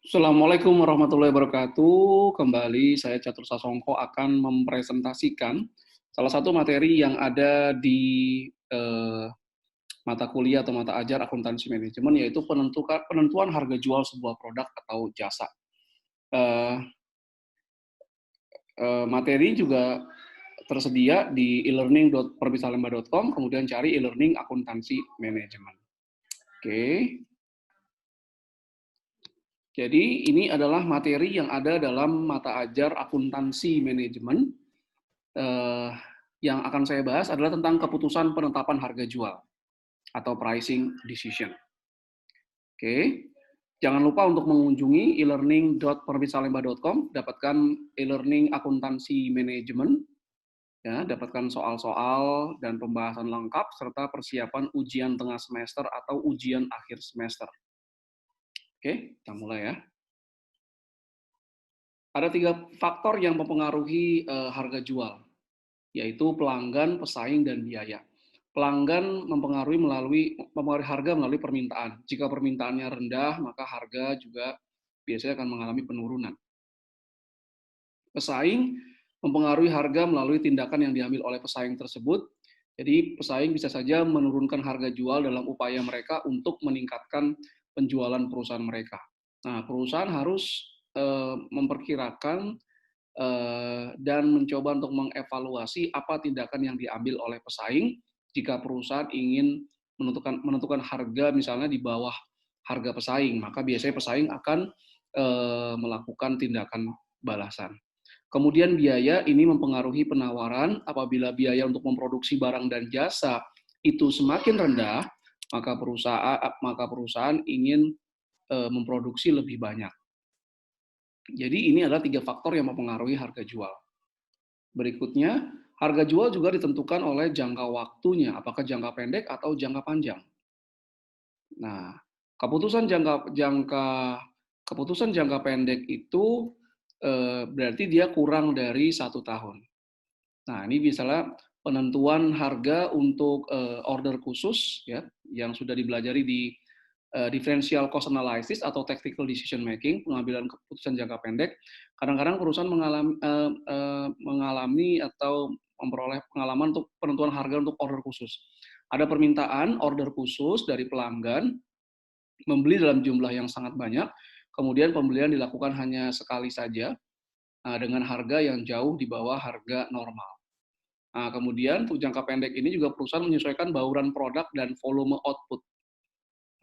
Assalamualaikum warahmatullahi wabarakatuh. Kembali saya Catur Sasongko akan mempresentasikan salah satu materi yang ada di mata kuliah atau mata ajar akuntansi manajemen, yaitu penentuan harga jual sebuah produk atau jasa. Eh, Materi juga tersedia di e-learning.perbisalemba.com, kemudian cari e-learning akuntansi manajemen. Oke. Jadi ini adalah materi yang ada dalam mata ajar akuntansi manajemen. Yang akan saya bahas adalah tentang keputusan penetapan harga jual atau pricing decision. Oke. Jangan lupa untuk mengunjungi e-learning.perbisalemba.com, dapatkan e-learning akuntansi manajemen, ya, dapatkan soal-soal dan pembahasan lengkap serta persiapan ujian tengah semester atau ujian akhir semester. Oke, kita mulai ya. Ada 3 faktor yang mempengaruhi harga jual, yaitu pelanggan, pesaing, dan biaya. Pelanggan mempengaruhi harga melalui permintaan. Jika permintaannya rendah, maka harga juga biasanya akan mengalami penurunan. Pesaing mempengaruhi harga melalui tindakan yang diambil oleh pesaing tersebut. Jadi pesaing bisa saja menurunkan harga jual dalam upaya mereka untuk meningkatkan penjualan perusahaan mereka. Nah, perusahaan harus memperkirakan dan mencoba untuk mengevaluasi apa tindakan yang diambil oleh pesaing jika perusahaan ingin menentukan harga misalnya di bawah harga pesaing, maka biasanya pesaing akan melakukan tindakan balasan. Kemudian biaya ini mempengaruhi penawaran. Apabila biaya untuk memproduksi barang dan jasa itu semakin rendah, maka perusahaan ingin memproduksi lebih banyak. Jadi ini adalah 3 faktor yang mempengaruhi harga jual. Berikutnya, harga jual juga ditentukan oleh jangka waktunya, apakah jangka pendek atau jangka panjang. Nah, keputusan jangka pendek itu berarti dia kurang dari 1 tahun. Nah, ini misalnya penentuan harga untuk order khusus, ya, yang sudah dipelajari di differential cost analysis atau tactical decision making, pengambilan keputusan jangka pendek. Kadang-kadang perusahaan mengalami atau memperoleh pengalaman untuk penentuan harga untuk order khusus. Ada permintaan order khusus dari pelanggan, membeli dalam jumlah yang sangat banyak, kemudian pembelian dilakukan hanya sekali saja dengan harga yang jauh di bawah harga normal. Nah, kemudian untuk jangka pendek ini juga perusahaan menyesuaikan bauran produk dan volume output.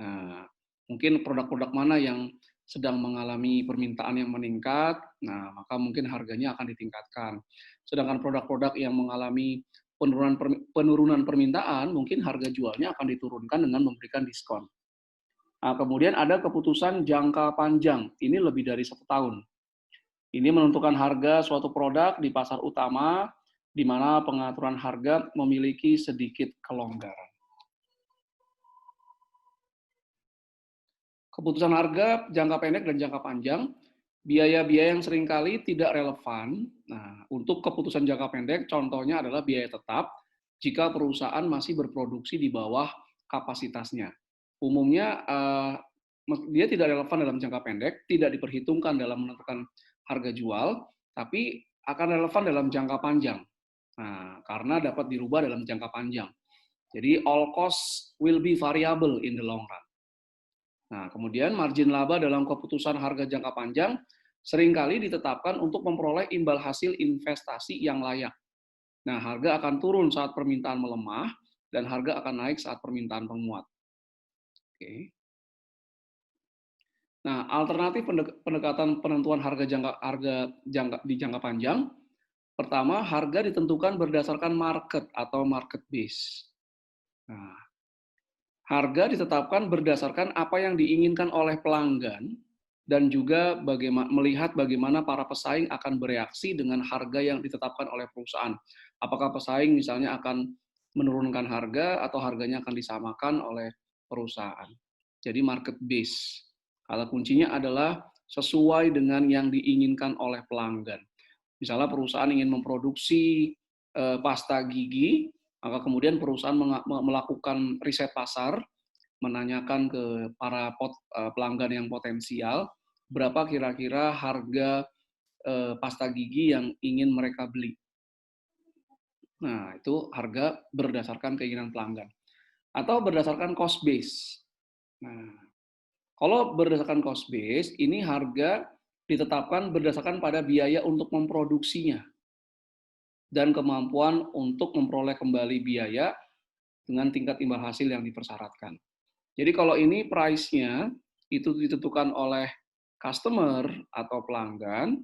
Nah, mungkin produk-produk mana yang sedang mengalami permintaan yang meningkat, nah maka mungkin harganya akan ditingkatkan. Sedangkan produk-produk yang mengalami penurunan permintaan, mungkin harga jualnya akan diturunkan dengan memberikan diskon. Nah, kemudian ada keputusan jangka panjang, ini lebih dari 1 tahun. Ini menentukan harga suatu produk di pasar utama, di mana pengaturan harga memiliki sedikit kelonggaran. Keputusan harga jangka pendek dan jangka panjang, biaya-biaya yang seringkali tidak relevan. Nah, untuk keputusan jangka pendek, contohnya adalah biaya tetap jika perusahaan masih berproduksi di bawah kapasitasnya. Umumnya, dia tidak relevan dalam jangka pendek, tidak diperhitungkan dalam menentukan harga jual, tapi akan relevan dalam jangka panjang. Nah, karena dapat dirubah dalam jangka panjang. Jadi, all costs will be variable in the long run. Nah, kemudian margin laba dalam keputusan harga jangka panjang seringkali ditetapkan untuk memperoleh imbal hasil investasi yang layak. Nah, harga akan turun saat permintaan melemah dan harga akan naik saat permintaan menguat. Oke. Nah, alternatif pendekatan penentuan harga di jangka panjang, pertama, harga ditentukan berdasarkan market atau market base. Nah, harga ditetapkan berdasarkan apa yang diinginkan oleh pelanggan dan juga melihat bagaimana para pesaing akan bereaksi dengan harga yang ditetapkan oleh perusahaan. Apakah pesaing misalnya akan menurunkan harga atau harganya akan disamakan oleh perusahaan. Jadi market base. Kata kuncinya adalah sesuai dengan yang diinginkan oleh pelanggan. Misalnya perusahaan ingin memproduksi pasta gigi, maka kemudian perusahaan melakukan riset pasar, menanyakan ke para pelanggan yang potensial, berapa kira-kira harga pasta gigi yang ingin mereka beli. Nah, itu harga berdasarkan keinginan pelanggan. Atau berdasarkan cost base. Nah, kalau berdasarkan cost base, ini harga ditetapkan berdasarkan pada biaya untuk memproduksinya dan kemampuan untuk memperoleh kembali biaya dengan tingkat imbal hasil yang dipersyaratkan. Jadi kalau ini price-nya itu ditentukan oleh customer atau pelanggan.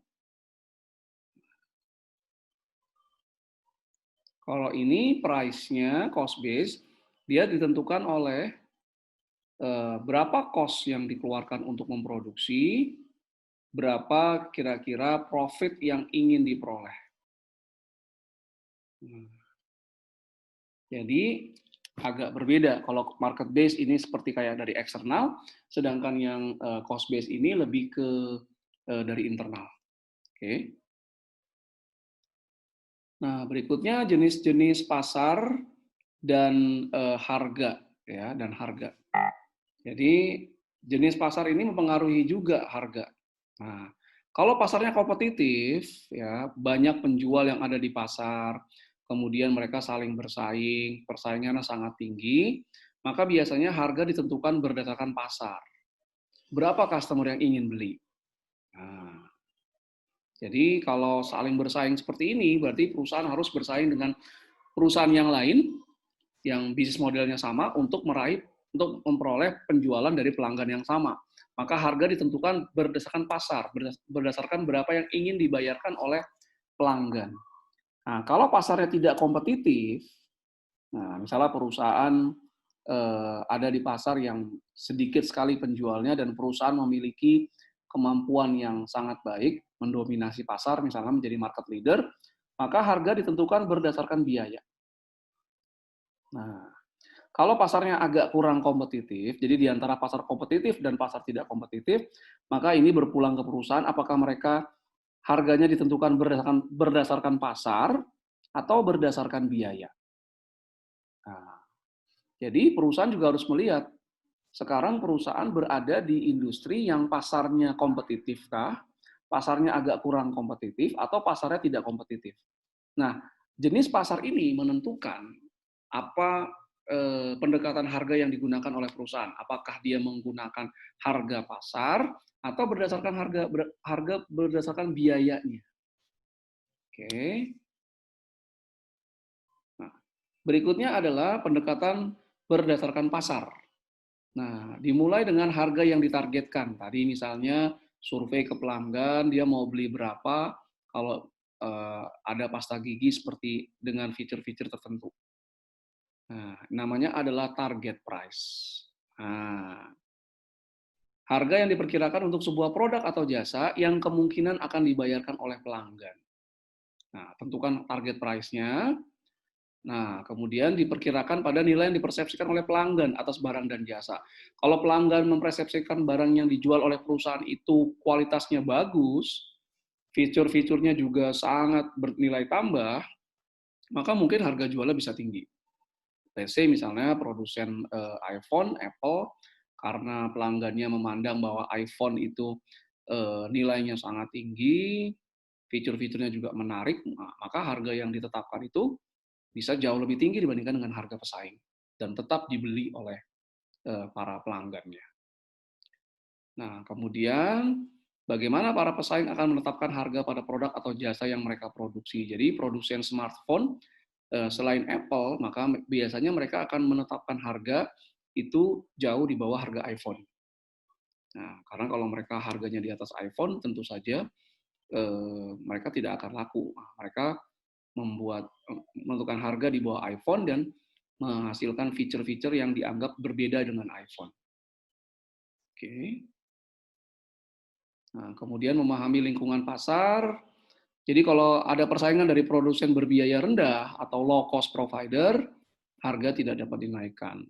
Kalau ini price-nya, cost base, dia ditentukan oleh berapa cost yang dikeluarkan untuk memproduksi, berapa kira-kira profit yang ingin diperoleh. Jadi agak berbeda. Kalau market base ini seperti kayak dari eksternal, sedangkan yang cost base ini lebih ke dari internal. Oke. Nah, berikutnya jenis-jenis pasar dan harga, ya, dan harga. Jadi jenis pasar ini mempengaruhi juga harga. Nah, kalau pasarnya kompetitif, ya, banyak penjual yang ada di pasar, kemudian mereka saling bersaing, persaingannya sangat tinggi, maka biasanya harga ditentukan berdasarkan pasar. Berapa customer yang ingin beli? Nah, jadi kalau saling bersaing seperti ini, berarti perusahaan harus bersaing dengan perusahaan yang lain yang bisnis modelnya sama untuk memperoleh penjualan dari pelanggan yang sama. Maka harga ditentukan berdasarkan pasar, berdasarkan berapa yang ingin dibayarkan oleh pelanggan. Nah, kalau pasarnya tidak kompetitif, nah, misalnya perusahaan ada di pasar yang sedikit sekali penjualnya dan perusahaan memiliki kemampuan yang sangat baik, mendominasi pasar, misalnya menjadi market leader, maka harga ditentukan berdasarkan biaya. Nah, kalau pasarnya agak kurang kompetitif, jadi di antara pasar kompetitif dan pasar tidak kompetitif, maka ini berpulang ke perusahaan apakah mereka harganya ditentukan berdasarkan pasar atau berdasarkan biaya. Nah, jadi perusahaan juga harus melihat, sekarang perusahaan berada di industri yang pasarnya kompetitif kah, pasarnya agak kurang kompetitif, atau pasarnya tidak kompetitif. Nah, jenis pasar ini menentukan apa pendekatan harga yang digunakan oleh perusahaan. Apakah dia menggunakan harga pasar atau berdasarkan harga berdasarkan biayanya. Oke. Nah, berikutnya adalah pendekatan berdasarkan pasar. Nah, dimulai dengan harga yang ditargetkan. Tadi misalnya survei ke pelanggan, dia mau beli berapa kalau ada pasta gigi seperti dengan fitur-fitur tertentu. Nah, namanya adalah target price. Nah, harga yang diperkirakan untuk sebuah produk atau jasa yang kemungkinan akan dibayarkan oleh pelanggan. Nah, tentukan target price-nya. Nah, kemudian diperkirakan pada nilai yang dipersepsikan oleh pelanggan atas barang dan jasa. Kalau pelanggan mempersepsikan barang yang dijual oleh perusahaan itu kualitasnya bagus, fitur-fiturnya juga sangat bernilai tambah, maka mungkin harga jualnya bisa tinggi. Let's say misalnya produsen iPhone, Apple, karena pelanggannya memandang bahwa iPhone itu nilainya sangat tinggi, fitur-fiturnya juga menarik, maka harga yang ditetapkan itu bisa jauh lebih tinggi dibandingkan dengan harga pesaing dan tetap dibeli oleh para pelanggannya. Nah, kemudian bagaimana para pesaing akan menetapkan harga pada produk atau jasa yang mereka produksi. Jadi produsen smartphone selain Apple, maka biasanya mereka akan menetapkan harga itu jauh di bawah harga iPhone. Nah, karena kalau mereka harganya di atas iPhone, tentu saja mereka tidak akan laku. Nah, mereka menentukan harga di bawah iPhone dan menghasilkan fitur-fitur yang dianggap berbeda dengan iPhone. Oke. Nah, kemudian memahami lingkungan pasar. Jadi kalau ada persaingan dari produsen berbiaya rendah atau low cost provider, harga tidak dapat dinaikkan.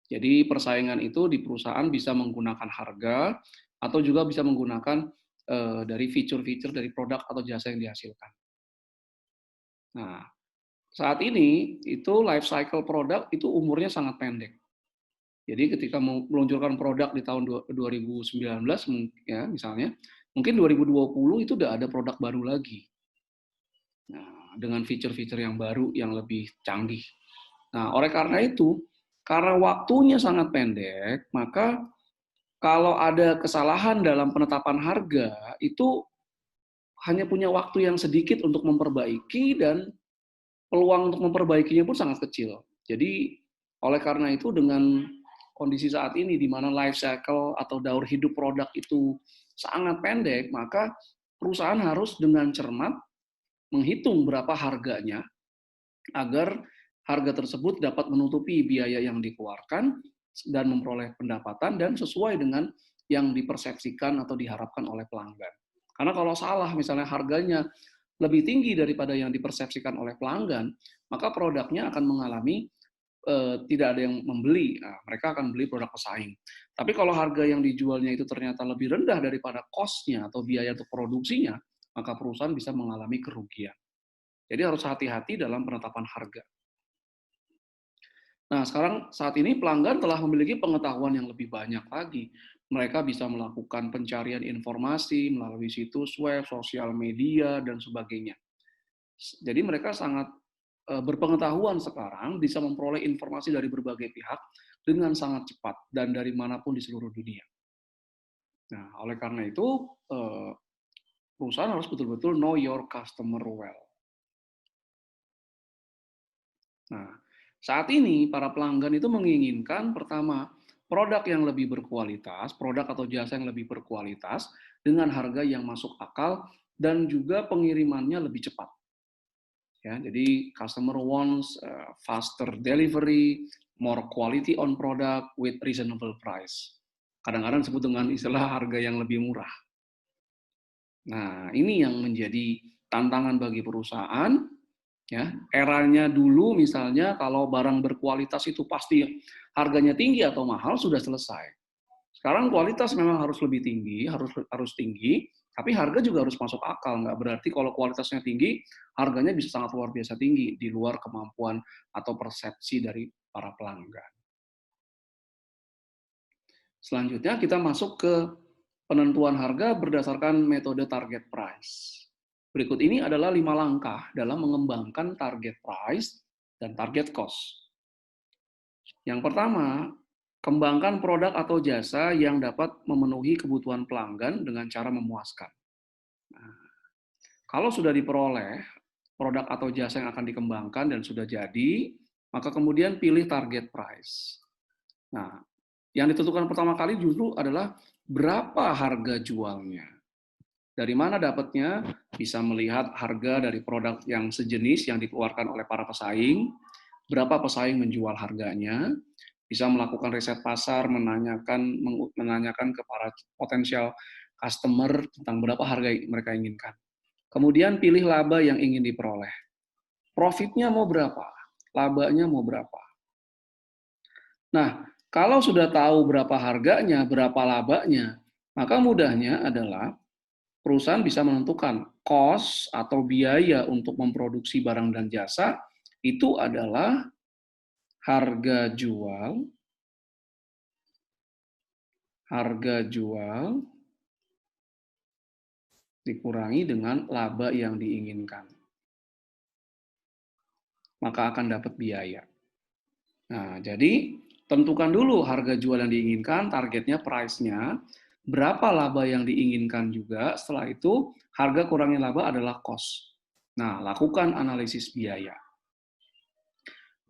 Jadi persaingan itu di perusahaan bisa menggunakan harga atau juga bisa menggunakan dari fitur-fitur dari produk atau jasa yang dihasilkan. Nah, saat ini itu life cycle produk itu umurnya sangat pendek. Jadi ketika meluncurkan produk di tahun 2019 ya misalnya, mungkin 2020 itu udah ada produk baru lagi. Nah, dengan fitur-fitur yang baru yang lebih canggih. Nah, oleh karena itu, karena waktunya sangat pendek, maka kalau ada kesalahan dalam penetapan harga, itu hanya punya waktu yang sedikit untuk memperbaiki dan peluang untuk memperbaikinya pun sangat kecil. Jadi, oleh karena itu dengan kondisi saat ini di mana life cycle atau daur hidup produk itu sangat pendek, maka perusahaan harus dengan cermat menghitung berapa harganya agar harga tersebut dapat menutupi biaya yang dikeluarkan dan memperoleh pendapatan dan sesuai dengan yang dipersepsikan atau diharapkan oleh pelanggan. Karena kalau salah, misalnya harganya lebih tinggi daripada yang dipersepsikan oleh pelanggan, maka produknya akan mengalami tidak ada yang membeli. Nah, mereka akan beli produk pesaing. Tapi kalau harga yang dijualnya itu ternyata lebih rendah daripada cost-nya atau biaya untuk produksinya, maka perusahaan bisa mengalami kerugian. Jadi harus hati-hati dalam penetapan harga. Nah, sekarang saat ini pelanggan telah memiliki pengetahuan yang lebih banyak lagi. Mereka bisa melakukan pencarian informasi melalui situs web, sosial media, dan sebagainya. Jadi mereka sangat berpengetahuan sekarang, bisa memperoleh informasi dari berbagai pihak dengan sangat cepat dan dari manapun di seluruh dunia. Nah, oleh karena itu, perusahaan harus betul-betul know your customer well. Nah, saat ini para pelanggan itu menginginkan pertama, produk yang lebih berkualitas, produk atau jasa yang lebih berkualitas dengan harga yang masuk akal dan juga pengirimannya lebih cepat. Ya, jadi customer wants faster delivery, more quality on product with reasonable price. Kadang-kadang disebut dengan istilah harga yang lebih murah. Nah, ini yang menjadi tantangan bagi perusahaan. Ya, eranya dulu misalnya kalau barang berkualitas itu pasti harganya tinggi atau mahal sudah selesai. Sekarang kualitas memang harus lebih tinggi, harus tinggi, tapi harga juga harus masuk akal. Nggak berarti kalau kualitasnya tinggi, harganya bisa sangat luar biasa tinggi di luar kemampuan atau persepsi dari para pelanggan. Selanjutnya kita masuk ke penentuan harga berdasarkan metode target price. Berikut ini adalah 5 langkah dalam mengembangkan target price dan target cost. Yang pertama, kembangkan produk atau jasa yang dapat memenuhi kebutuhan pelanggan dengan cara memuaskan. Nah, kalau sudah diperoleh produk atau jasa yang akan dikembangkan dan sudah jadi, maka kemudian pilih target price. Nah, yang ditentukan pertama kali justru adalah berapa harga jualnya. Dari mana dapatnya? Bisa melihat harga dari produk yang sejenis yang dikeluarkan oleh para pesaing, berapa pesaing menjual harganya, bisa melakukan riset pasar, menanyakan ke para potensial customer tentang berapa harga mereka inginkan. Kemudian pilih laba yang ingin diperoleh. Profitnya mau berapa? Labanya mau berapa? Nah, kalau sudah tahu berapa harganya, berapa labanya, maka mudahnya adalah perusahaan bisa menentukan cost atau biaya untuk memproduksi barang dan jasa itu adalah harga jual dikurangi dengan laba yang diinginkan. Maka akan dapat biaya. Nah, jadi tentukan dulu harga jual yang diinginkan, targetnya, price-nya, berapa laba yang diinginkan juga, setelah itu harga kurangi laba adalah cost. Nah, lakukan analisis biaya.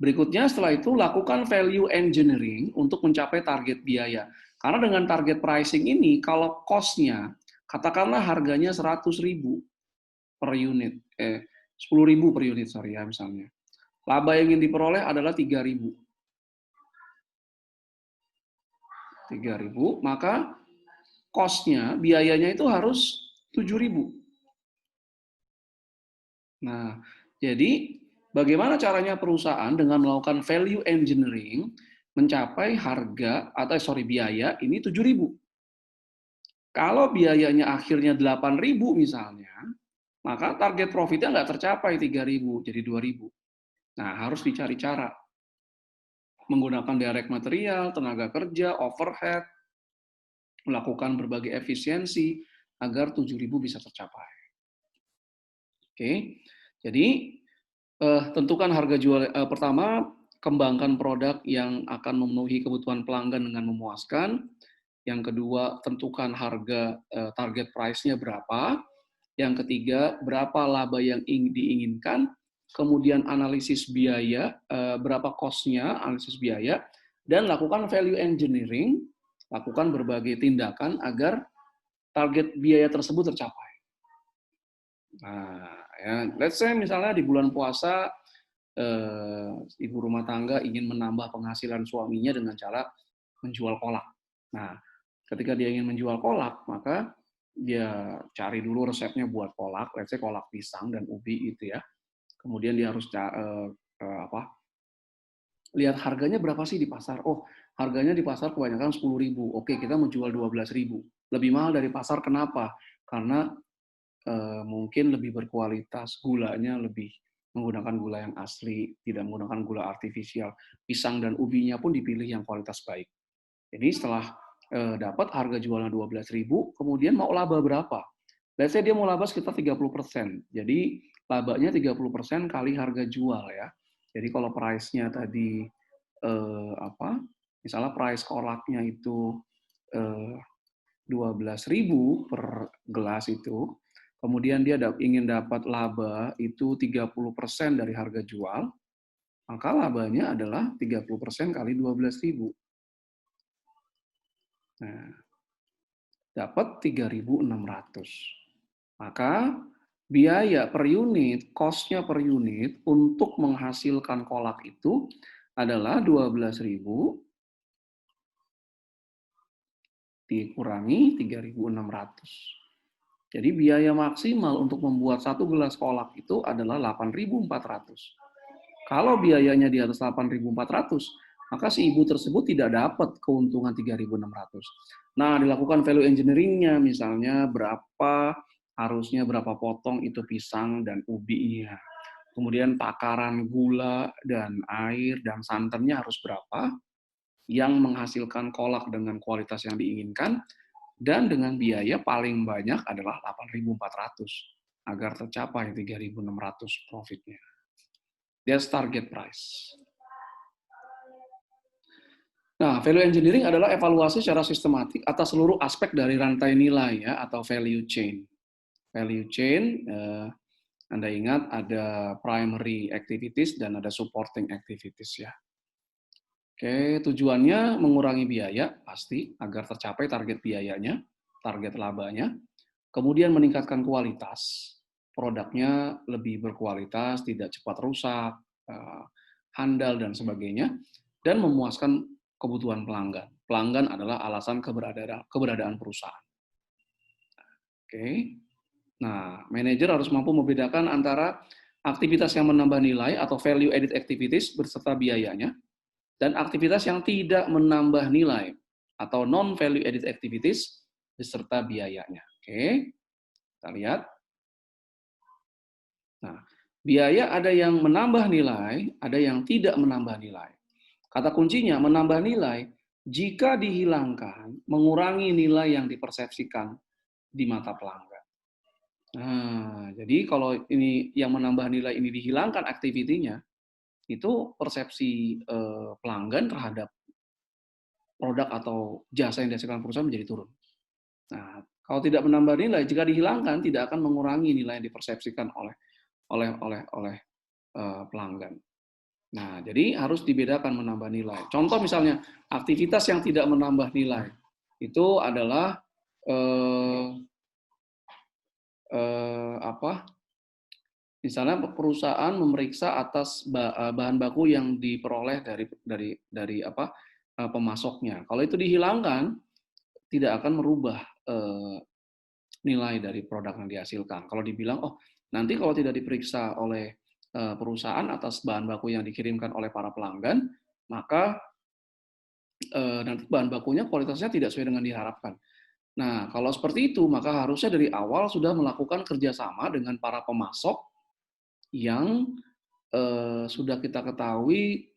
Berikutnya setelah itu lakukan value engineering untuk mencapai target biaya. Karena dengan target pricing ini, kalau cost-nya, katakanlah harganya 100.000 per unit, 10.000 per unit, sorry ya misalnya. Laba yang ingin diperoleh adalah 3.000. 3.000, maka cost-nya, biayanya itu harus 7.000. Nah, jadi bagaimana caranya perusahaan dengan melakukan value engineering mencapai biaya ini 7.000. Kalau biayanya akhirnya 8.000 misalnya, maka target profitnya nggak tercapai 3.000, jadi 2.000. Nah, harus dicari cara. menggunakan direct material, tenaga kerja, overhead, melakukan berbagai efisiensi agar 7.000 bisa tercapai. Oke, jadi tentukan harga jual pertama, kembangkan produk yang akan memenuhi kebutuhan pelanggan dengan memuaskan. Yang kedua, tentukan harga target price-nya berapa. Yang ketiga, berapa laba yang diinginkan. Kemudian analisis biaya, berapa cost-nya, analisis biaya, dan lakukan value engineering, lakukan berbagai tindakan agar target biaya tersebut tercapai. Nah, ya, let's say misalnya di bulan puasa, ibu rumah tangga ingin menambah penghasilan suaminya dengan cara menjual kolak. Nah, ketika dia ingin menjual kolak, maka dia cari dulu resepnya buat kolak, let's say kolak pisang dan ubi gitu ya. Kemudian dia harus lihat harganya berapa sih di pasar. Oh, harganya di pasar kebanyakan 10.000. Oke, kita menjual 12.000. Lebih mahal dari pasar, kenapa? Karena mungkin lebih berkualitas, gulanya lebih menggunakan gula yang asli, tidak menggunakan gula artifisial. Pisang dan ubinya pun dipilih yang kualitas baik. Jadi setelah dapat harga jualnya 12.000, kemudian mau laba berapa? Let's say dia mau laba sekitar 30%. Jadi labanya 30% kali harga jual ya. Jadi kalau price-nya tadi misalnya price kolaknya itu 12.000 per gelas itu, kemudian dia ingin dapat laba itu 30% dari harga jual, maka labanya adalah 30% kali 12.000. Nah, dapat 3.600. Maka biaya per unit, cost-nya per unit untuk menghasilkan kolak itu adalah 12.000 dikurangi 3.600. Jadi biaya maksimal untuk membuat satu gelas kolak itu adalah 8.400. Kalau biayanya di atas 8.400, maka si ibu tersebut tidak dapat keuntungan 3.600. Nah, dilakukan value engineering-nya, misalnya harusnya berapa potong itu pisang dan ubinya. Kemudian takaran gula dan air dan santannya harus berapa, yang menghasilkan kolak dengan kualitas yang diinginkan, dan dengan biaya paling banyak adalah 8.400 agar tercapai 3.600 profitnya. That's target price. Nah, value engineering adalah evaluasi secara sistematik atas seluruh aspek dari rantai nilai ya, atau value chain. Value chain, Anda ingat ada primary activities dan ada supporting activities ya. Oke, tujuannya mengurangi biaya pasti agar tercapai target biayanya, target labanya. Kemudian meningkatkan kualitas, produknya lebih berkualitas, tidak cepat rusak, handal dan sebagainya, dan memuaskan kebutuhan pelanggan. Pelanggan adalah alasan keberadaan perusahaan. Oke. Nah, manajer harus mampu membedakan antara aktivitas yang menambah nilai atau value added activities beserta biayanya, dan aktivitas yang tidak menambah nilai atau non value added activities beserta biayanya. Oke. Kita lihat. Nah, biaya ada yang menambah nilai, ada yang tidak menambah nilai. Kata kuncinya menambah nilai jika dihilangkan, mengurangi nilai yang dipersepsikan di mata pelanggan. Nah, jadi kalau ini yang menambah nilai ini dihilangkan aktivitinya, itu persepsi pelanggan terhadap produk atau jasa yang dihasilkan perusahaan menjadi turun. Nah, kalau tidak menambah nilai, jika dihilangkan tidak akan mengurangi nilai yang dipersepsikan oleh pelanggan. Nah, jadi harus dibedakan menambah nilai. Contoh misalnya aktivitas yang tidak menambah nilai itu adalah misalnya perusahaan memeriksa atas bahan baku yang diperoleh dari pemasoknya. Kalau itu dihilangkan, tidak akan merubah nilai dari produk yang dihasilkan. Kalau dibilang, oh nanti kalau tidak diperiksa oleh perusahaan atas bahan baku yang dikirimkan oleh para pelanggan, maka nanti bahan bakunya kualitasnya tidak sesuai dengan diharapkan. Nah, kalau seperti itu, maka harusnya dari awal sudah melakukan kerjasama dengan para pemasok yang sudah kita ketahui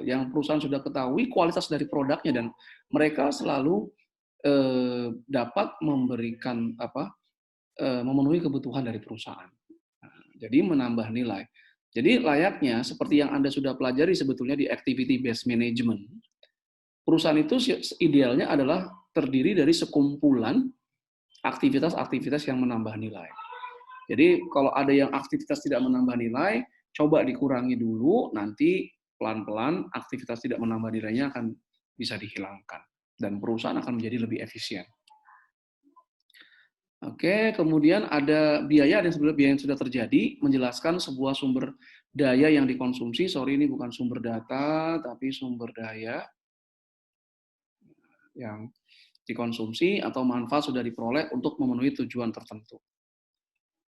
yang perusahaan sudah ketahui kualitas dari produknya dan mereka selalu dapat memberikan memenuhi kebutuhan dari perusahaan. Nah, jadi menambah nilai. Jadi layaknya seperti yang Anda sudah pelajari sebetulnya di activity based management, perusahaan itu idealnya adalah terdiri dari sekumpulan aktivitas-aktivitas yang menambah nilai. Jadi kalau ada yang aktivitas tidak menambah nilai, coba dikurangi dulu, nanti pelan-pelan aktivitas tidak menambah nilainya akan bisa dihilangkan. Dan perusahaan akan menjadi lebih efisien. Oke, kemudian ada biaya yang sudah terjadi, menjelaskan sebuah sumber daya yang dikonsumsi. Sorry, ini bukan sumber data, tapi sumber daya yang dikonsumsi atau manfaat sudah diperoleh untuk memenuhi tujuan tertentu.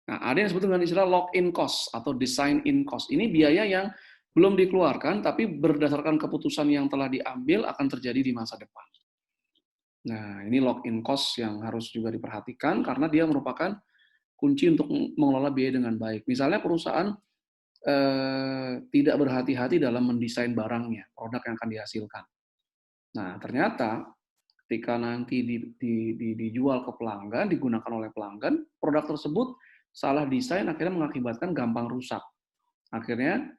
Nah, ada yang disebut dengan istilah lock-in cost atau design-in cost. Ini biaya yang belum dikeluarkan, tapi berdasarkan keputusan yang telah diambil akan terjadi di masa depan. Nah, ini lock-in cost yang harus juga diperhatikan karena dia merupakan kunci untuk mengelola biaya dengan baik. Misalnya perusahaan tidak berhati-hati dalam mendesain barangnya, produk yang akan dihasilkan. Nah, ternyata ketika nanti dijual ke pelanggan, digunakan oleh pelanggan, produk tersebut salah desain akhirnya mengakibatkan gampang rusak. Akhirnya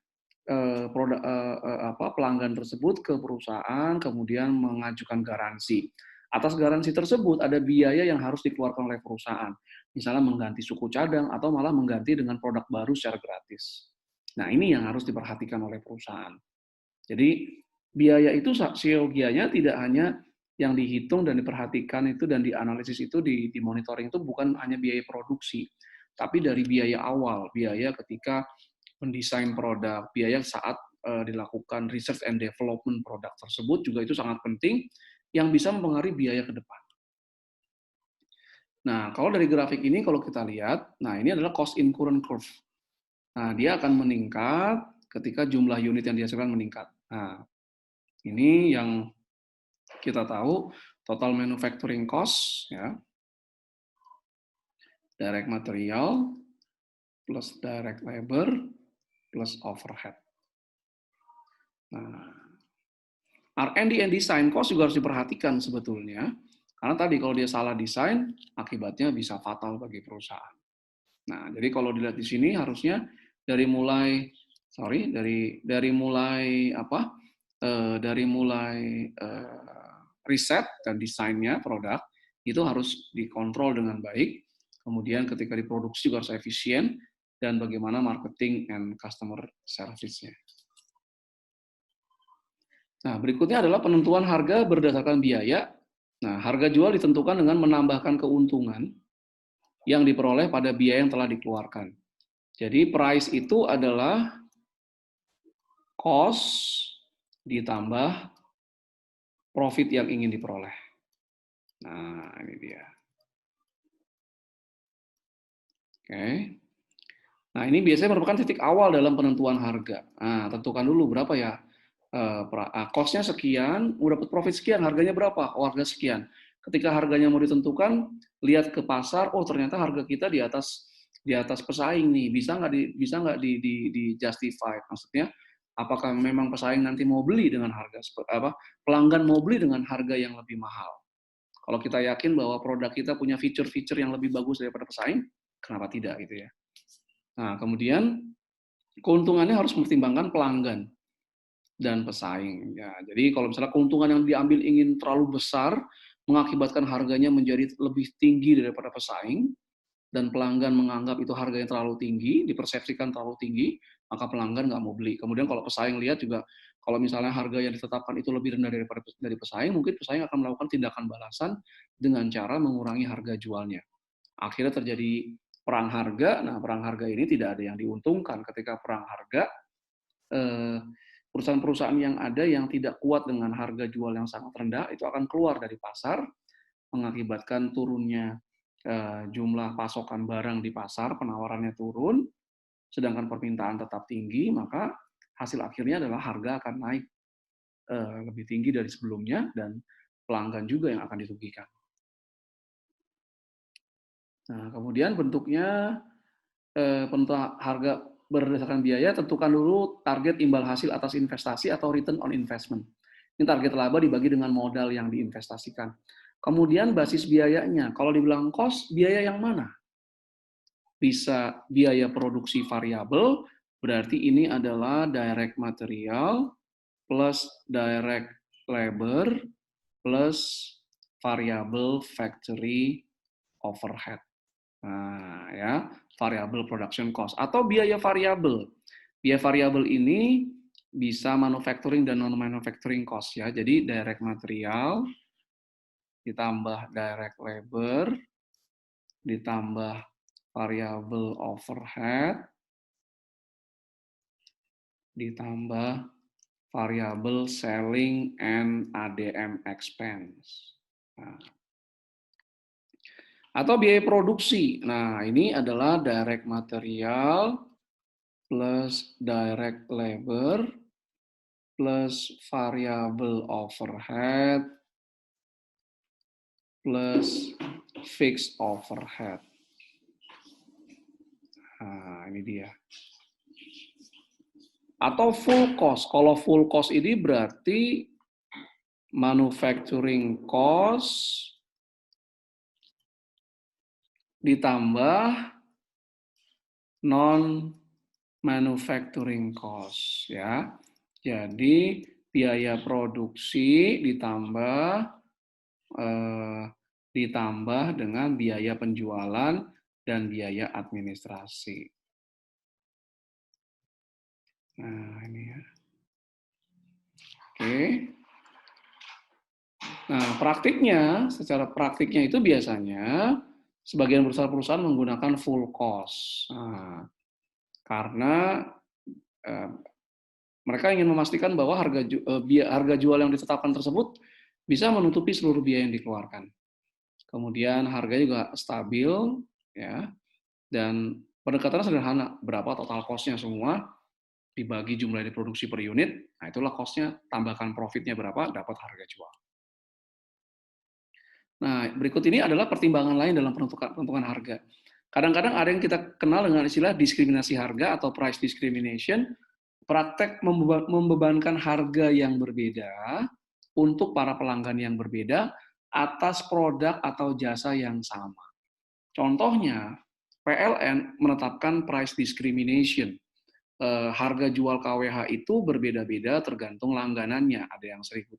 pelanggan tersebut ke perusahaan kemudian mengajukan garansi. Atas garansi tersebut ada biaya yang harus dikeluarkan oleh perusahaan, misalnya mengganti suku cadang atau malah mengganti dengan produk baru secara gratis. Nah, ini yang harus diperhatikan oleh perusahaan. Jadi biaya itu siogianya tidak hanya yang dihitung dan diperhatikan itu dan dianalisis itu di monitoring itu bukan hanya biaya produksi, tapi dari biaya awal, biaya ketika mendesain produk, biaya saat dilakukan research and development produk tersebut juga itu sangat penting yang bisa mempengaruhi biaya ke depan. Nah, kalau dari grafik ini kalau kita lihat, nah ini adalah cost incurrence curve. Nah, dia akan meningkat ketika jumlah unit yang dihasilkan meningkat. Nah, ini yang kita tahu total manufacturing cost, ya, direct material plus direct labor plus overhead. Nah, R&D and design cost juga harus diperhatikan sebetulnya, karena tadi kalau dia salah desain, akibatnya bisa fatal bagi perusahaan. Nah, jadi kalau dilihat di sini harusnya dari mulai riset dan desainnya produk itu harus dikontrol dengan baik. Kemudian ketika diproduksi juga harus efisien dan bagaimana marketing and customer service-nya. Nah, berikutnya adalah penentuan harga berdasarkan biaya. Nah, harga jual ditentukan dengan menambahkan keuntungan yang diperoleh pada biaya yang telah dikeluarkan. Jadi, price itu adalah cost ditambah profit yang ingin diperoleh. Nah, ini dia. Oke. Nah, ini biasanya merupakan titik awal dalam penentuan harga. Nah, tentukan dulu berapa ya cost-nya sekian, udah dapat profit sekian, harganya berapa? Oh, harga sekian. Ketika harganya mau ditentukan, lihat ke pasar, oh ternyata harga kita di atas pesaing nih, bisa nggak di justify? Maksudnya, apakah memang pesaing nanti mau beli dengan harga pelanggan mau beli dengan harga yang lebih mahal? Kalau kita yakin bahwa produk kita punya fitur-fitur yang lebih bagus daripada pesaing, kenapa tidak gitu ya? Nah, kemudian keuntungannya harus mempertimbangkan pelanggan dan pesaing. Ya, jadi kalau misalnya keuntungan yang diambil ingin terlalu besar, mengakibatkan harganya menjadi lebih tinggi daripada pesaing, dan pelanggan menganggap itu harganya terlalu tinggi, dipersepsikan terlalu tinggi, maka pelanggan nggak mau beli. Kemudian kalau pesaing lihat juga, kalau misalnya harga yang ditetapkan itu lebih rendah dari pesaing, mungkin pesaing akan melakukan tindakan balasan dengan cara mengurangi harga jualnya. Akhirnya terjadi perang harga. Nah, perang harga ini tidak ada yang diuntungkan ketika perang harga. Perusahaan-perusahaan yang ada yang tidak kuat dengan harga jual yang sangat rendah itu akan keluar dari pasar, mengakibatkan turunnya jumlah pasokan barang di pasar, penawarannya turun, sedangkan permintaan tetap tinggi, maka hasil akhirnya adalah harga akan naik lebih tinggi dari sebelumnya dan pelanggan juga yang akan dirugikan. Nah, kemudian bentuknya penentuan harga berdasarkan biaya, tentukan dulu target imbal hasil atas investasi atau return on investment. Ini target laba dibagi dengan modal yang diinvestasikan. Kemudian basis biayanya, kalau dibilang cost, biaya yang mana? Bisa biaya produksi variabel, berarti ini adalah direct material plus direct labor plus variable factory overhead. Nah, ya, variable production cost atau biaya variabel. Biaya variabel ini bisa manufacturing dan non manufacturing cost ya. Jadi direct material ditambah direct labor ditambah variable overhead ditambah variable selling and ADM expense. Nah, atau biaya produksi. Nah, ini adalah direct material plus direct labor plus variable overhead plus fixed overhead. Nah, ini dia. Atau full cost. Kalau full cost ini berarti manufacturing cost ditambah non manufacturing cost ya. Jadi biaya produksi ditambah dengan biaya penjualan dan biaya administrasi. Nah, ini ya. Oke. Nah, secara praktiknya itu biasanya sebagian besar perusahaan menggunakan full cost. Nah, karena mereka ingin memastikan bahwa harga jual yang ditetapkan tersebut bisa menutupi seluruh biaya yang dikeluarkan. Kemudian harganya juga stabil, ya, dan pendekatannya sederhana. Berapa total cost-nya semua dibagi jumlah diproduksi per unit, nah itulah cost-nya, tambahkan profit-nya berapa, dapat harga jual. Nah, berikut ini adalah pertimbangan lain dalam penentukan harga. Kadang-kadang ada yang kita kenal dengan istilah diskriminasi harga atau price discrimination, praktek membebankan harga yang berbeda untuk para pelanggan yang berbeda atas produk atau jasa yang sama. Contohnya, PLN menetapkan price discrimination. Harga jual KWH itu berbeda-beda tergantung langganannya. Ada yang 1000,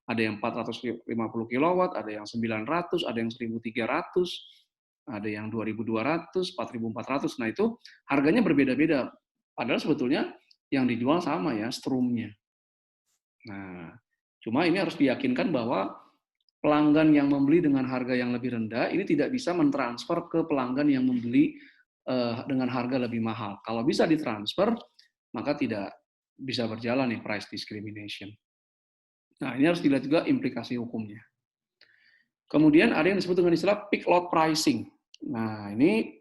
ada yang 450 kW, ada yang 900, ada yang 1300, ada yang 2200, 4400. Nah, itu harganya berbeda-beda. Padahal sebetulnya yang dijual sama ya, strumnya. Nah, cuma ini harus diyakinkan bahwa pelanggan yang membeli dengan harga yang lebih rendah ini tidak bisa mentransfer ke pelanggan yang membeli dengan harga lebih mahal. Kalau bisa ditransfer, maka tidak bisa berjalan nih price discrimination. Nah, ini harus dilihat juga implikasi hukumnya. Kemudian ada yang disebut dengan istilah peak lot pricing. Nah, ini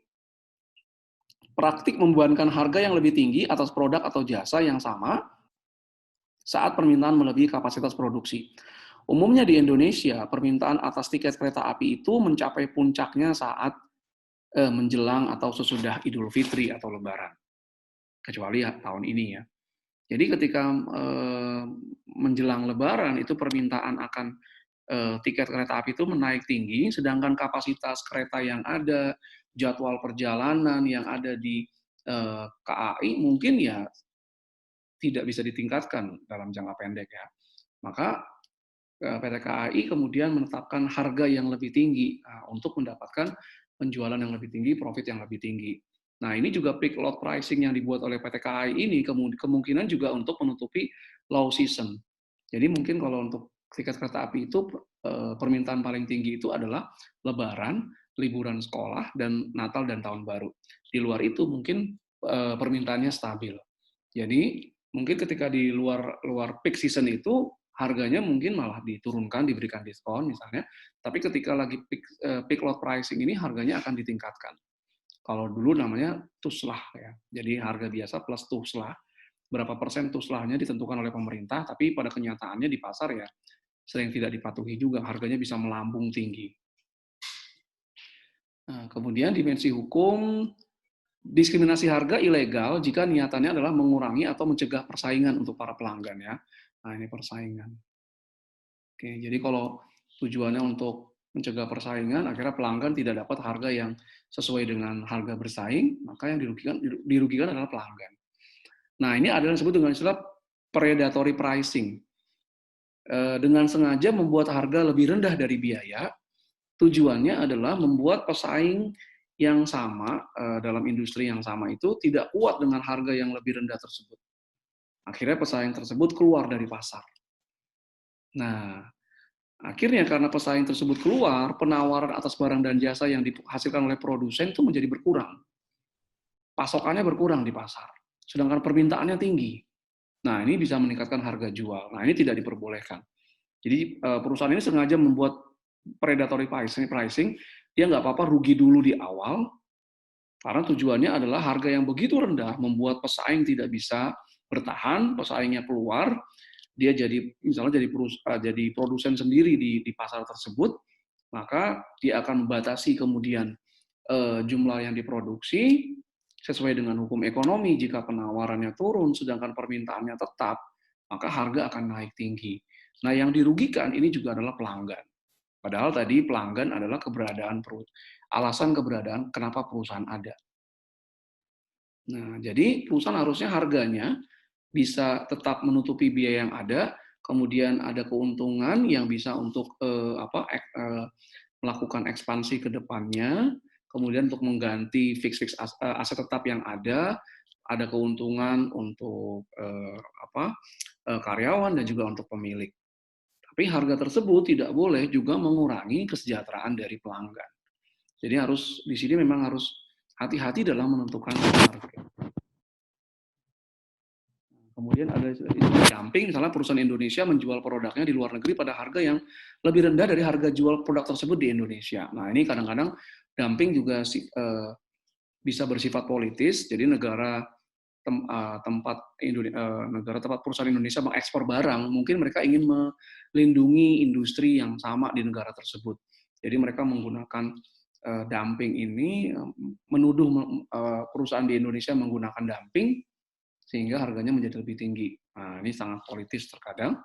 praktik membebankan harga yang lebih tinggi atas produk atau jasa yang sama saat permintaan melebihi kapasitas produksi. Umumnya di Indonesia, permintaan atas tiket kereta api itu mencapai puncaknya saat menjelang atau sesudah Idul Fitri atau Lebaran. Kecuali tahun ini ya. Jadi ketika menjelang Lebaran itu permintaan akan tiket kereta api itu menaik tinggi, sedangkan kapasitas kereta yang ada, jadwal perjalanan yang ada di KAI mungkin ya tidak bisa ditingkatkan dalam jangka pendek ya. Maka PT KAI kemudian menetapkan harga yang lebih tinggi untuk mendapatkan penjualan yang lebih tinggi, profit yang lebih tinggi. Nah, ini juga peak lot pricing yang dibuat oleh PT KAI ini kemungkinan juga untuk menutupi low season. Jadi mungkin kalau untuk tiket kereta api itu permintaan paling tinggi itu adalah Lebaran, liburan sekolah, dan Natal dan Tahun Baru. Di luar itu mungkin permintaannya stabil. Jadi mungkin ketika di luar peak season itu harganya mungkin malah diturunkan, diberikan diskon misalnya. Tapi ketika lagi peak lot pricing ini harganya akan ditingkatkan. Kalau dulu namanya tuslah ya. Jadi harga biasa plus tuslah. Berapa persen tuslahnya ditentukan oleh pemerintah, tapi pada kenyataannya di pasar ya sering tidak dipatuhi juga, harganya bisa melambung tinggi. Nah, kemudian dimensi hukum Diskriminasi harga ilegal jika niatannya adalah mengurangi atau mencegah persaingan untuk para pelanggan ya. Nah, ini persaingan. Oke, jadi kalau tujuannya untuk mencegah persaingan, akhirnya pelanggan tidak dapat harga yang sesuai dengan harga bersaing, maka yang dirugikan adalah pelanggan. Nah, ini adalah disebut dengan istilah predatory pricing. Dengan sengaja membuat harga lebih rendah dari biaya, tujuannya adalah membuat pesaing yang sama dalam industri yang sama itu tidak kuat dengan harga yang lebih rendah tersebut. Akhirnya pesaing tersebut keluar dari pasar. Nah, akhirnya karena pesaing tersebut keluar, penawaran atas barang dan jasa yang dihasilkan oleh produsen itu menjadi berkurang. Pasokannya berkurang di pasar, sedangkan permintaannya tinggi. Nah, ini bisa meningkatkan harga jual. Nah, ini tidak diperbolehkan. Jadi perusahaan ini sengaja membuat predatory pricing, dia nggak apa-apa rugi dulu di awal, karena tujuannya adalah harga yang begitu rendah membuat pesaing tidak bisa bertahan, pesaingnya keluar, dia jadi misalnya jadi produsen sendiri di pasar tersebut, maka dia akan membatasi kemudian jumlah yang diproduksi sesuai dengan hukum ekonomi. Jika penawarannya turun sedangkan permintaannya tetap, maka harga akan naik tinggi. Nah, yang dirugikan ini juga adalah pelanggan. Padahal tadi pelanggan adalah alasan keberadaan kenapa perusahaan ada. Nah, jadi perusahaan harusnya harganya bisa tetap menutupi biaya yang ada, kemudian ada keuntungan yang bisa untuk melakukan ekspansi ke depannya, kemudian untuk mengganti aset tetap yang ada keuntungan untuk karyawan dan juga untuk pemilik. Tapi harga tersebut tidak boleh juga mengurangi kesejahteraan dari pelanggan. Jadi di sini memang harus hati-hati dalam menentukan harga. Kemudian ada dumping, misalnya perusahaan Indonesia menjual produknya di luar negeri pada harga yang lebih rendah dari harga jual produk tersebut di Indonesia. Nah, ini kadang-kadang dumping juga bisa bersifat politis, jadi negara tempat perusahaan Indonesia mengekspor barang, mungkin mereka ingin melindungi industri yang sama di negara tersebut. Jadi mereka menggunakan dumping ini, menuduh perusahaan di Indonesia menggunakan dumping, sehingga harganya menjadi lebih tinggi. Nah, ini sangat politis terkadang.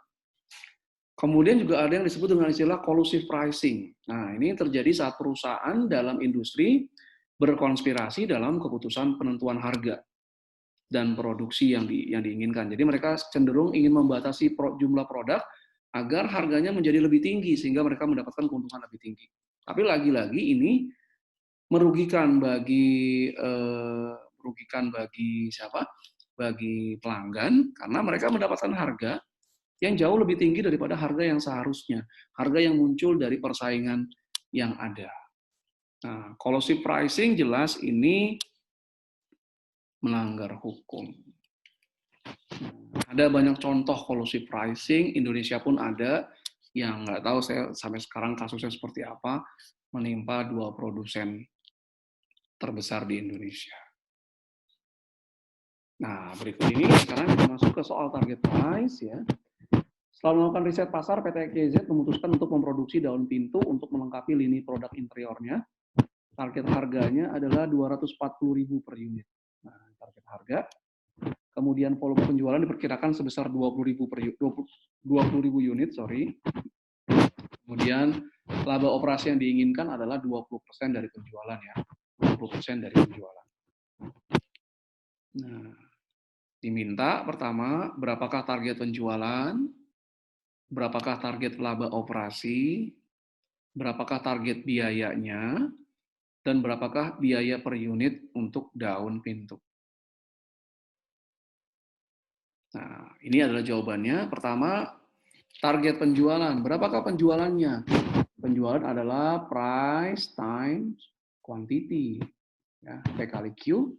Kemudian juga ada yang disebut dengan istilah collusive pricing. Nah, ini terjadi saat perusahaan dalam industri berkonspirasi dalam keputusan penentuan harga dan produksi yang diinginkan. Jadi mereka cenderung ingin membatasi jumlah produk agar harganya menjadi lebih tinggi sehingga mereka mendapatkan keuntungan lebih tinggi. Tapi lagi-lagi ini merugikan bagi siapa? Bagi pelanggan, karena mereka mendapatkan harga yang jauh lebih tinggi daripada harga yang seharusnya, harga yang muncul dari persaingan yang ada. Nah, collusive pricing jelas ini melanggar hukum. Ada banyak contoh collusive pricing, Indonesia pun ada, yang nggak tahu saya sampai sekarang kasusnya seperti apa, menimpa 2 produsen terbesar di Indonesia. Nah, berikut ini sekarang kita masuk ke soal target price ya. Setelah melakukan riset pasar, PT KZ memutuskan untuk memproduksi daun pintu untuk melengkapi lini produk interiornya. Target harganya adalah 240.000 per unit. Nah, target harga. Kemudian volume penjualan diperkirakan sebesar 20.000 unit, Kemudian laba operasi yang diinginkan adalah 20% dari penjualan ya. 20% dari penjualan. Nah, diminta pertama, berapakah target penjualan, berapakah target laba operasi, berapakah target biayanya, dan berapakah biaya per unit untuk daun pintu. Nah, ini adalah jawabannya. Pertama, target penjualan. Berapakah penjualannya? Penjualan adalah price times quantity. Ya, P kali Q.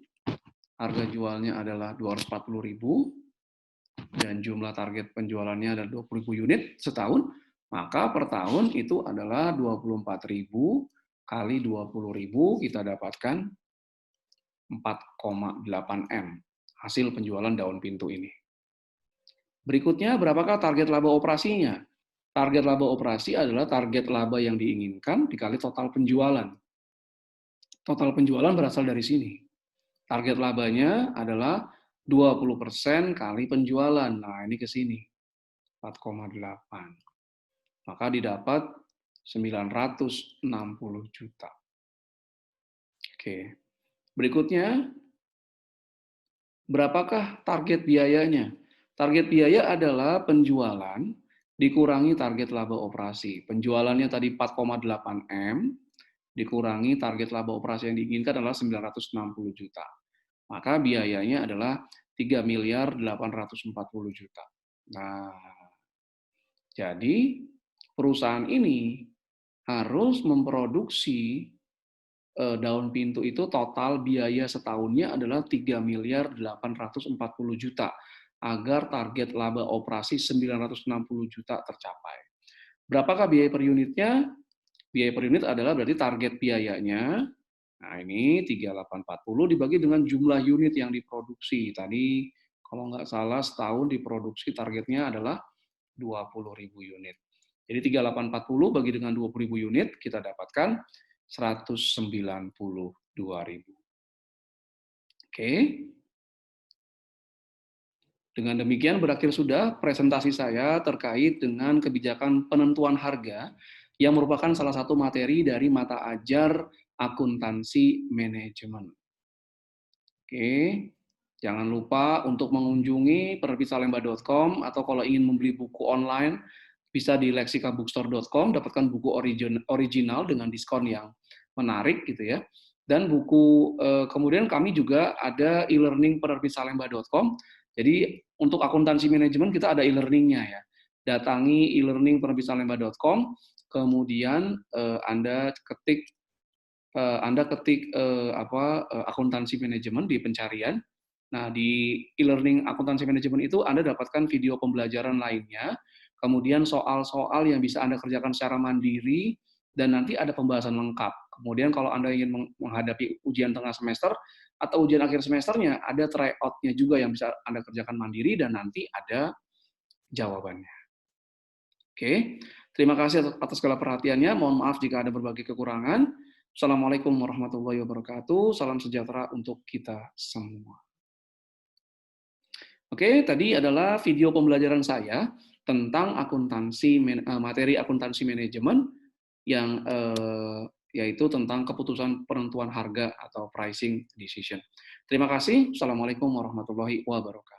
Harga jualnya adalah 240.000 dan jumlah target penjualannya adalah 20.000 unit setahun, maka per tahun itu adalah 24.000 kali 20.000, kita dapatkan 4,8 M hasil penjualan daun pintu ini. Berikutnya, berapakah target laba operasinya? Target laba operasi adalah target laba yang diinginkan dikali total penjualan. Total penjualan berasal dari sini. Target labanya adalah 20% kali penjualan. Nah, ini ke sini, 4,8. Maka didapat 960 juta. Oke. Berikutnya, berapakah target biayanya? Target biaya adalah penjualan dikurangi target laba operasi. Penjualannya tadi 4,8 M, dikurangi target laba operasi yang diinginkan adalah 960 juta. Maka biayanya adalah 3 miliar 840 juta. Nah, jadi perusahaan ini harus memproduksi daun pintu itu total biaya setahunnya adalah 3 miliar 840 juta agar target laba operasi 960 juta tercapai. Berapakah biaya per unitnya? Biaya per unit adalah berarti target biayanya. Nah, ini 3840 dibagi dengan jumlah unit yang diproduksi. Tadi kalau nggak salah setahun diproduksi targetnya adalah 20.000 unit. Jadi 3840 bagi dengan 20.000 unit kita dapatkan 192.000. Oke. Dengan demikian berakhir sudah presentasi saya terkait dengan kebijakan penentuan harga yang merupakan salah satu materi dari mata ajar akuntansi manajemen. Oke, jangan lupa untuk mengunjungi penerbitsalemba.com atau kalau ingin membeli buku online bisa di lexikabookstore.com, dapatkan buku original dengan diskon yang menarik gitu ya. Dan buku kemudian kami juga ada e-learning penerbitsalemba.com. Jadi untuk akuntansi manajemen kita ada e-learningnya ya. Datangi e-learning penerbitsalemba.com, kemudian Anda ketik akuntansi manajemen di pencarian. Nah, di e-learning akuntansi manajemen itu Anda dapatkan video pembelajaran lainnya, kemudian soal-soal yang bisa Anda kerjakan secara mandiri, dan nanti ada pembahasan lengkap. Kemudian kalau Anda ingin menghadapi ujian tengah semester atau ujian akhir semesternya, ada tryout-nya juga yang bisa Anda kerjakan mandiri dan nanti ada jawabannya. Oke, terima kasih atas segala perhatiannya. Mohon maaf jika ada berbagai kekurangan. Assalamualaikum warahmatullahi wabarakatuh. Salam sejahtera untuk kita semua. Oke, tadi adalah video pembelajaran saya tentang materi akuntansi manajemen yang yaitu tentang keputusan penentuan harga atau pricing decision. Terima kasih. Assalamualaikum warahmatullahi wabarakatuh.